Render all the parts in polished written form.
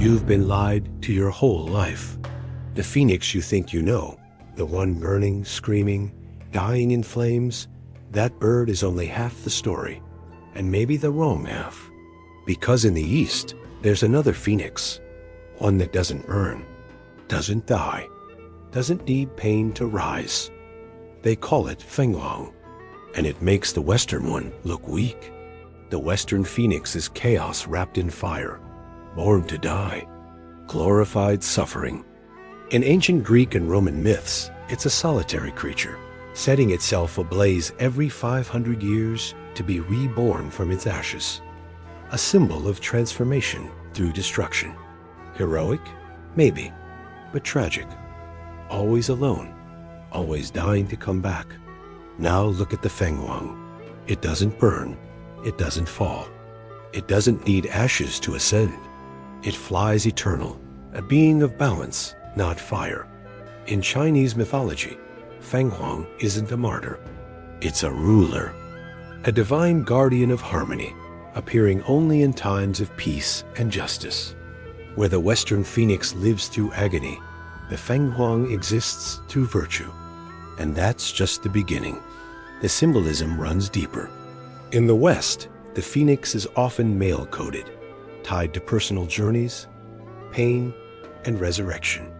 You've been lied to your whole life. The phoenix you think you know, the one burning, screaming, dying in flames, that bird is only half the story, and maybe the wrong half. Because in the East, there's another phoenix, one that doesn't burn, doesn't die, doesn't need pain to rise. They call it Fenghuang, and it makes the Western one look weak. The Western phoenix is chaos wrapped in fire, born to die, glorified suffering. In ancient Greek and Roman myths, it's a solitary creature, setting itself ablaze every 500 years to be reborn from its ashes. A symbol of transformation through destruction. Heroic? Maybe, but tragic. Always alone, always dying to come back. Now look at the Fenghuang. It doesn't burn, it doesn't fall. It doesn't need ashes to ascend. It flies eternal, a being of balance, not fire. In Chinese mythology, Fenghuang isn't a martyr. It's a ruler, a divine guardian of harmony, appearing only in times of peace and justice. Where the Western phoenix lives through agony, the Fenghuang exists through virtue. And that's just the beginning. The symbolism runs deeper. In the West, the phoenix is often male-coded, tied to personal journeys, pain, and resurrection.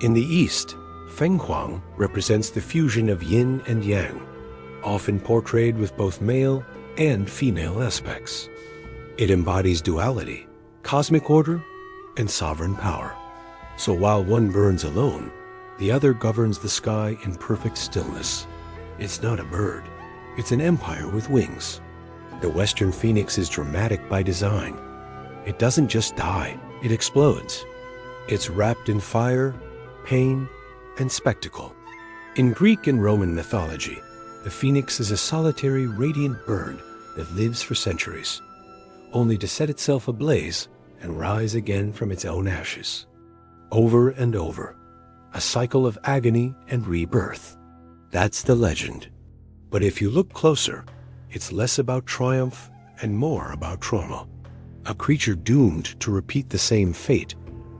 In the East, Fenghuang represents the fusion of yin and yang, often portrayed with both male and female aspects. It embodies duality, cosmic order, and sovereign power. So while one burns alone, the other governs the sky in perfect stillness. It's not a bird, it's an empire with wings. The Western phoenix is dramatic by design. It doesn't just die, it explodes. It's wrapped in fire, pain, and spectacle. In Greek and Roman mythology, the phoenix is a solitary, radiant bird that lives for centuries, only to set itself ablaze and rise again from its own ashes. Over and over, a cycle of agony and rebirth. That's the legend. But if you look closer, it's less about triumph and more about trauma. A creature doomed to repeat the same fate,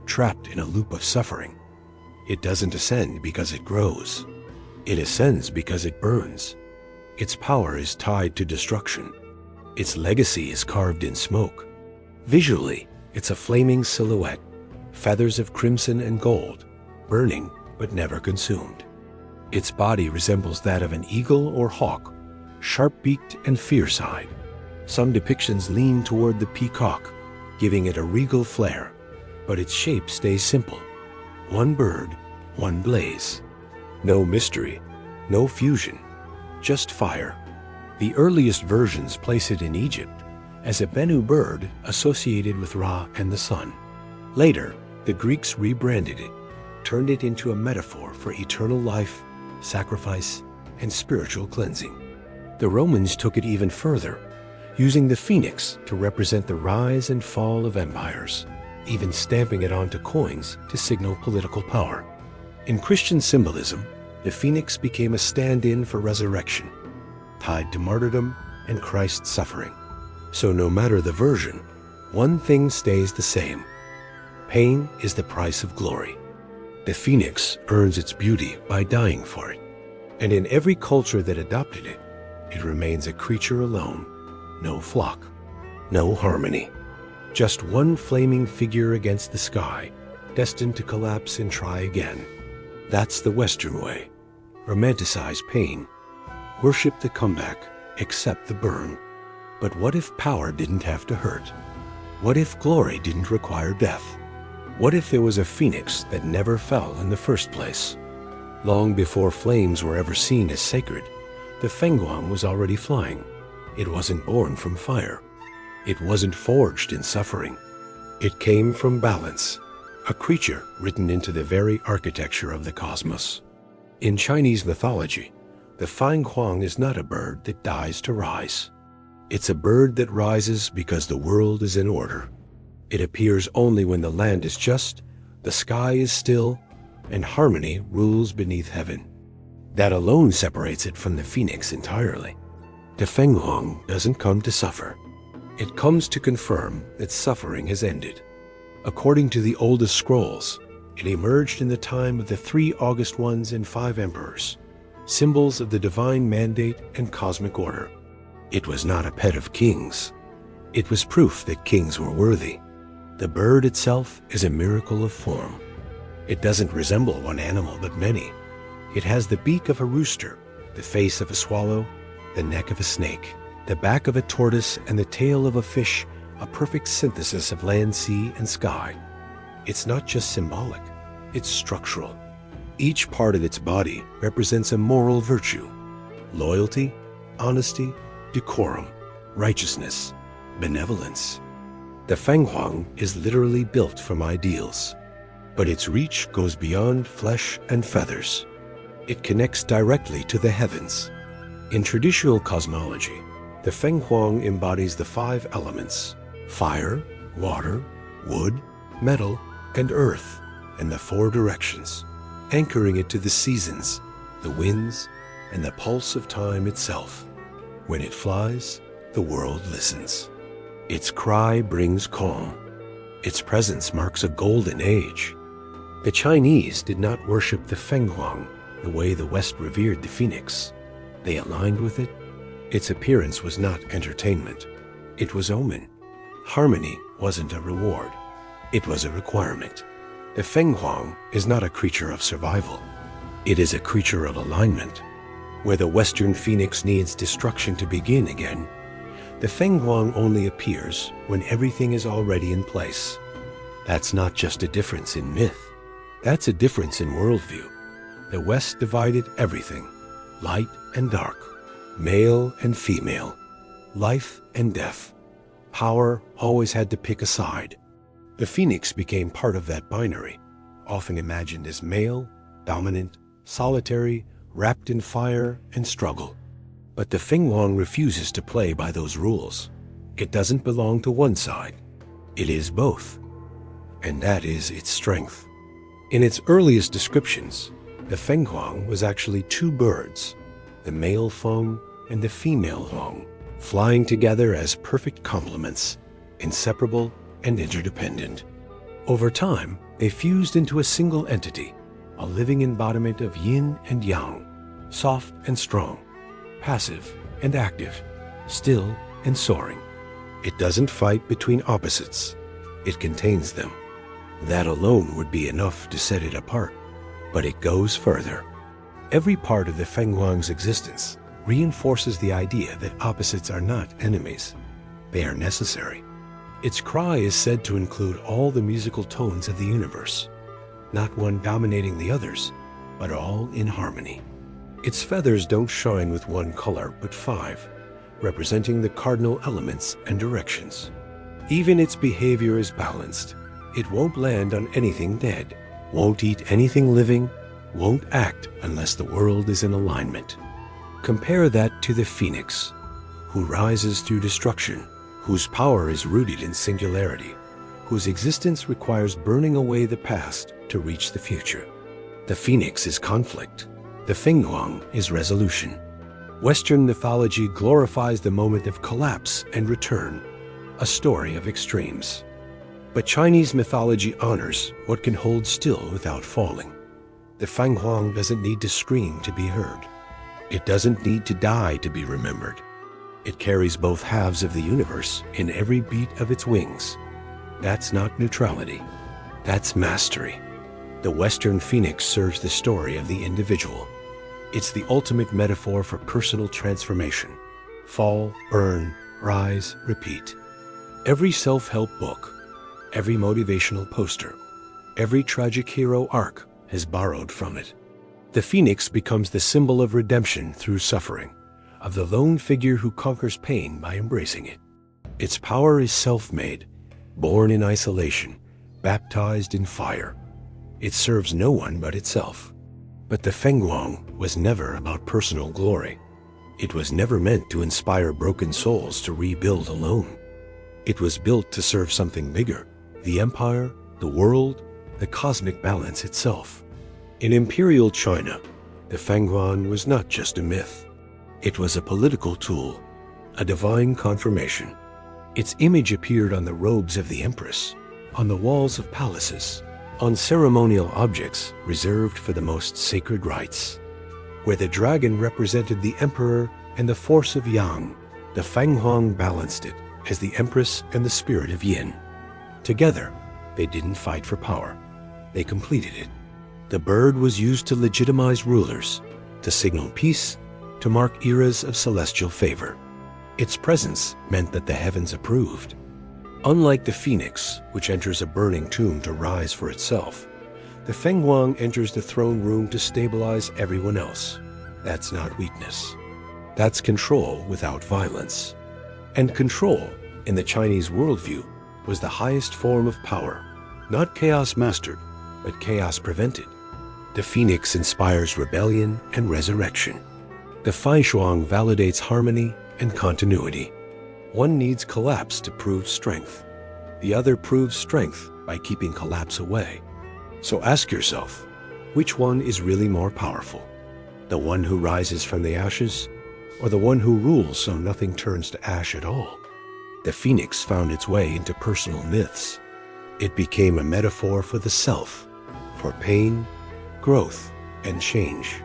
trapped in a loop of suffering. It doesn't ascend because it grows. It ascends because it burns. Its power is tied to destruction. Its legacy is carved in smoke. Visually, it's a flaming silhouette, feathers of crimson and gold, burning but never consumed. Its body resembles that of an eagle or hawk, sharp-beaked and fierce-eyed. Some depictions lean toward the peacock, giving it a regal flair, but its shape stays simple. One bird, one blaze. No mystery, no fusion, just fire. The earliest versions place it in Egypt as a Bennu bird associated with Ra and the sun. Later, the Greeks rebranded it, turned it into a metaphor for eternal life, sacrifice, and spiritual cleansing. The Romans took it even further, using the phoenix to represent the rise and fall of empires, even stamping it onto coins to signal political power. In Christian symbolism, the phoenix became a stand-in for resurrection, tied to martyrdom and Christ's suffering. So no matter the version, one thing stays the same. Pain is the price of glory. The phoenix earns its beauty by dying for it. And in every culture that adopted it, it remains a creature alone. No flock, no harmony. Just one flaming figure against the sky, destined to collapse and try again. That's the Western way. Romanticize pain. Worship the comeback, accept the burn. But what if power didn't have to hurt? What if glory didn't require death? What if there was a phoenix that never fell in the first place? Long before flames were ever seen as sacred, the Fenghuang was already flying. It wasn't born from fire. It wasn't forged in suffering. It came from balance, a creature written into the very architecture of the cosmos. In Chinese mythology, the Fenghuang is not a bird that dies to rise. It's a bird that rises because the world is in order. It appears only when the land is just, the sky is still, and harmony rules beneath heaven. That alone separates it from the phoenix entirely. The Fenghuang doesn't come to suffer. It comes to confirm that suffering has ended. According to the oldest scrolls, it emerged in the time of the 3 August Ones and 5 Emperors, symbols of the divine mandate and cosmic order. It was not a pet of kings. It was proof that kings were worthy. The bird itself is a miracle of form. It doesn't resemble one animal but many. It has the beak of a rooster, the face of a swallow, the neck of a snake, the back of a tortoise, and the tail of a fish, a perfect synthesis of land, sea, and sky. It's not just symbolic, it's structural. Each part of its body represents a moral virtue: loyalty, honesty, decorum, righteousness, benevolence. The Fenghuang is literally built from ideals, but its reach goes beyond flesh and feathers. It connects directly to the heavens. In traditional cosmology, the Fenghuang embodies the 5 elements: fire, water, wood, metal, and earth, and the 4 directions, anchoring it to the seasons, the winds, and the pulse of time itself. When it flies, the world listens. Its cry brings calm. Its presence marks a golden age. The Chinese did not worship the Fenghuang the way the West revered the phoenix. They aligned with it. Its appearance was not entertainment. It was omen. Harmony wasn't a reward. It was a requirement. The Fenghuang is not a creature of survival. It is a creature of alignment. Where the Western phoenix needs destruction to begin again, the Fenghuang only appears when everything is already in place. That's not just a difference in myth. That's a difference in worldview. The West divided everything: light and dark, male and female, life and death. Power always had to pick a side. The phoenix became part of that binary, often imagined as male, dominant, solitary, wrapped in fire and struggle. But the Fenghuang refuses to play by those rules. It doesn't belong to one side. It is both. And that is its strength. In its earliest descriptions, the Fenghuang was actually 2 birds, the male Feng and the female Huang, flying together as perfect complements, inseparable and interdependent. Over time, they fused into a single entity, a living embodiment of yin and yang, soft and strong, passive and active, still and soaring. It doesn't fight between opposites. It contains them. That alone would be enough to set it apart. But it goes further. Every part of the Fenghuang's existence reinforces the idea that opposites are not enemies. They are necessary. Its cry is said to include all the musical tones of the universe, not one dominating the others, but all in harmony. Its feathers don't shine with one color, but 5, representing the cardinal elements and directions. Even its behavior is balanced. It won't land on anything dead, won't eat anything living, won't act unless the world is in alignment. Compare that to the phoenix, who rises through destruction, whose power is rooted in singularity, whose existence requires burning away the past to reach the future. The phoenix is conflict. The Fenghuang is resolution. Western mythology glorifies the moment of collapse and return, a story of extremes. But Chinese mythology honors what can hold still without falling. The Fenghuang doesn't need to scream to be heard. It doesn't need to die to be remembered. It carries both halves of the universe in every beat of its wings. That's not neutrality. That's mastery. The Western phoenix serves the story of the individual. It's the ultimate metaphor for personal transformation. Fall, burn, rise, repeat. Every self-help book, every motivational poster, every tragic hero arc has borrowed from it. The phoenix becomes the symbol of redemption through suffering, of the lone figure who conquers pain by embracing it. Its power is self-made, born in isolation, baptized in fire. It serves no one but itself. But the Fenghuang was never about personal glory. It was never meant to inspire broken souls to rebuild alone. It was built to serve something bigger: the empire, the world, the cosmic balance itself. In imperial China, the Fenghuang was not just a myth. It was a political tool, a divine confirmation. Its image appeared on the robes of the empress, on the walls of palaces, on ceremonial objects reserved for the most sacred rites. Where the dragon represented the emperor and the force of yang, the Fenghuang balanced it as the empress and the spirit of yin. Together, they didn't fight for power. They completed it. The bird was used to legitimize rulers, to signal peace, to mark eras of celestial favor. Its presence meant that the heavens approved. Unlike the phoenix, which enters a burning tomb to rise for itself, the Fenghuang enters the throne room to stabilize everyone else. That's not weakness. That's control without violence. And control, in the Chinese worldview, was the highest form of power. Not chaos mastered, but chaos prevented. The phoenix inspires rebellion and resurrection. The Fenghuang validates harmony and continuity. One needs collapse to prove strength. The other proves strength by keeping collapse away. So ask yourself, which one is really more powerful? The one who rises from the ashes, or the one who rules so nothing turns to ash at all? The phoenix found its way into personal myths. It became a metaphor for the self, for pain, growth, and change.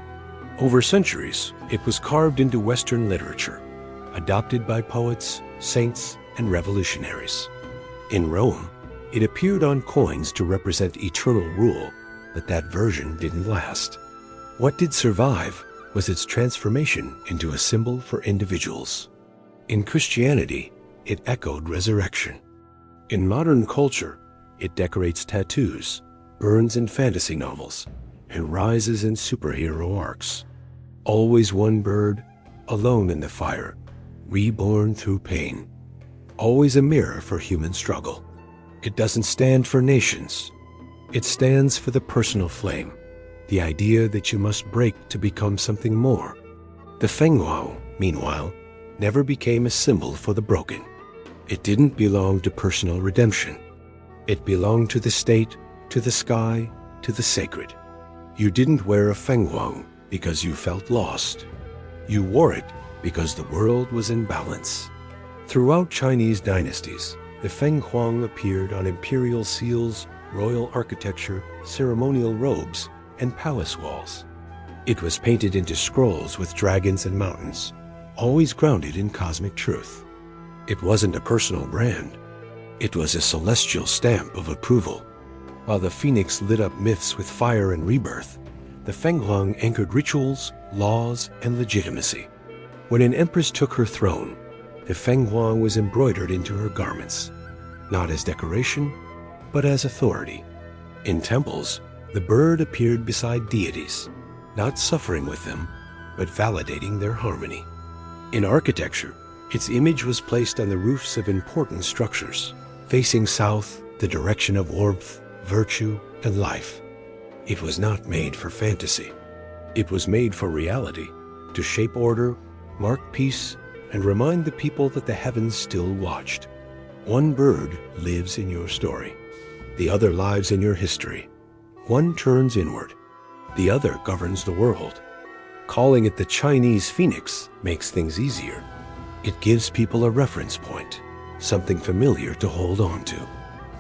Over centuries, it was carved into Western literature, adopted by poets, saints, and revolutionaries. In Rome, it appeared on coins to represent eternal rule, but that version didn't last. What did survive was its transformation into a symbol for individuals. In Christianity, it echoed resurrection. In modern culture, it decorates tattoos, burns in fantasy novels, and rises in superhero arcs. Always one bird, alone in the fire, reborn through pain. Always a mirror for human struggle. It doesn't stand for nations. It stands for the personal flame, the idea that you must break to become something more. The Fenghuang, meanwhile, never became a symbol for the broken. It didn't belong to personal redemption. It belonged to the state, to the sky, to the sacred. You didn't wear a Fenghuang because you felt lost. You wore it because the world was in balance. Throughout Chinese dynasties, the Fenghuang appeared on imperial seals, royal architecture, ceremonial robes, and palace walls. It was painted into scrolls with dragons and mountains, always grounded in cosmic truth. It wasn't a personal brand. It was a celestial stamp of approval. While the phoenix lit up myths with fire and rebirth, the Fenghuang anchored rituals, laws, and legitimacy. When an empress took her throne, the Fenghuang was embroidered into her garments, not as decoration, but as authority. In temples, the bird appeared beside deities, not suffering with them, but validating their harmony. In architecture, its image was placed on the roofs of important structures, facing south, the direction of warmth, virtue, and life. It was not made for fantasy. It was made for reality, to shape order, mark peace, and remind the people that the heavens still watched. One bird lives in your story. The other lives in your history. One turns inward. The other governs the world. Calling it the Chinese phoenix makes things easier. It gives people a reference point, something familiar to hold on to.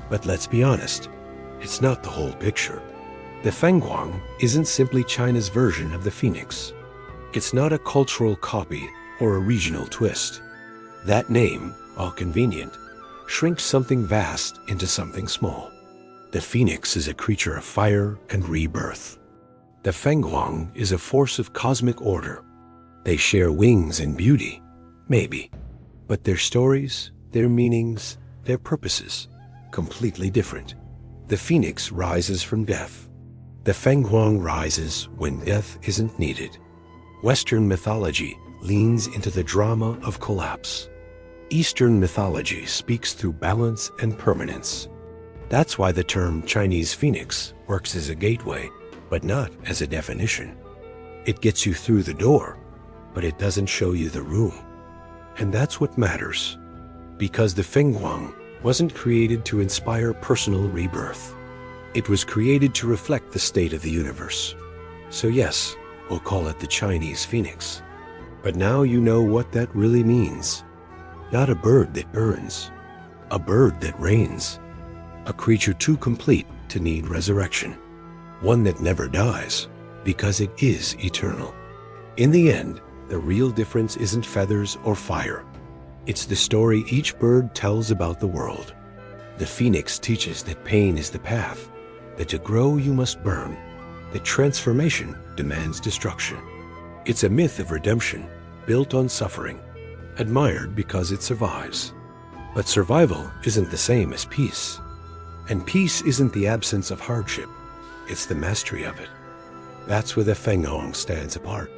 But let's be honest, it's not the whole picture. The Fenghuang isn't simply China's version of the phoenix. It's not a cultural copy or a regional twist. That name, while convenient, shrinks something vast into something small. The phoenix is a creature of fire and rebirth. The Fenghuang is a force of cosmic order. They share wings and beauty, maybe, but their stories, their meanings, their purposes, completely different. The phoenix rises from death. The Fenghuang rises when death isn't needed. Western mythology leans into the drama of collapse. Eastern mythology speaks through balance and permanence. That's why the term Chinese phoenix works as a gateway, but not as a definition. It gets you through the door, but it doesn't show you the room. And that's what matters, because the Fenghuang wasn't created to inspire personal rebirth. It was created to reflect the state of the universe. So yes, we'll call it the Chinese phoenix. But now you know what that really means. Not a bird that burns, a bird that reigns. a creature too complete to need resurrection, one that never dies because it is eternal. In the end, the real difference isn't feathers or fire. It's the story each bird tells about the world. The phoenix teaches that pain is the path, that to grow you must burn, that transformation demands destruction. It's a myth of redemption, built on suffering, admired because it survives. But survival isn't the same as peace. And peace isn't the absence of hardship, it's the mastery of it. That's where the Fenghuang stands apart.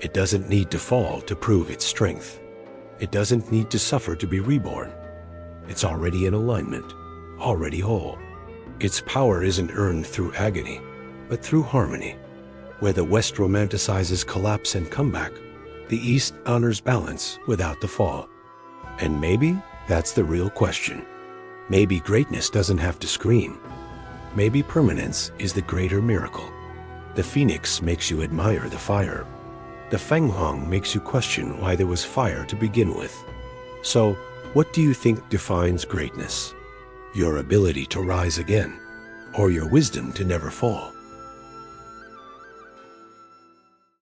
It doesn't need to fall to prove its strength. It doesn't need to suffer to be reborn. It's already in alignment, already whole. Its power isn't earned through agony, but through harmony. Where the West romanticizes collapse and comeback, the East honors balance without the fall. And maybe that's the real question. Maybe greatness doesn't have to scream. Maybe permanence is the greater miracle. The phoenix makes you admire the fire. The Fenghuang makes you question why there was fire to begin with. So, what do you think defines greatness? Your ability to rise again, or your wisdom to never fall?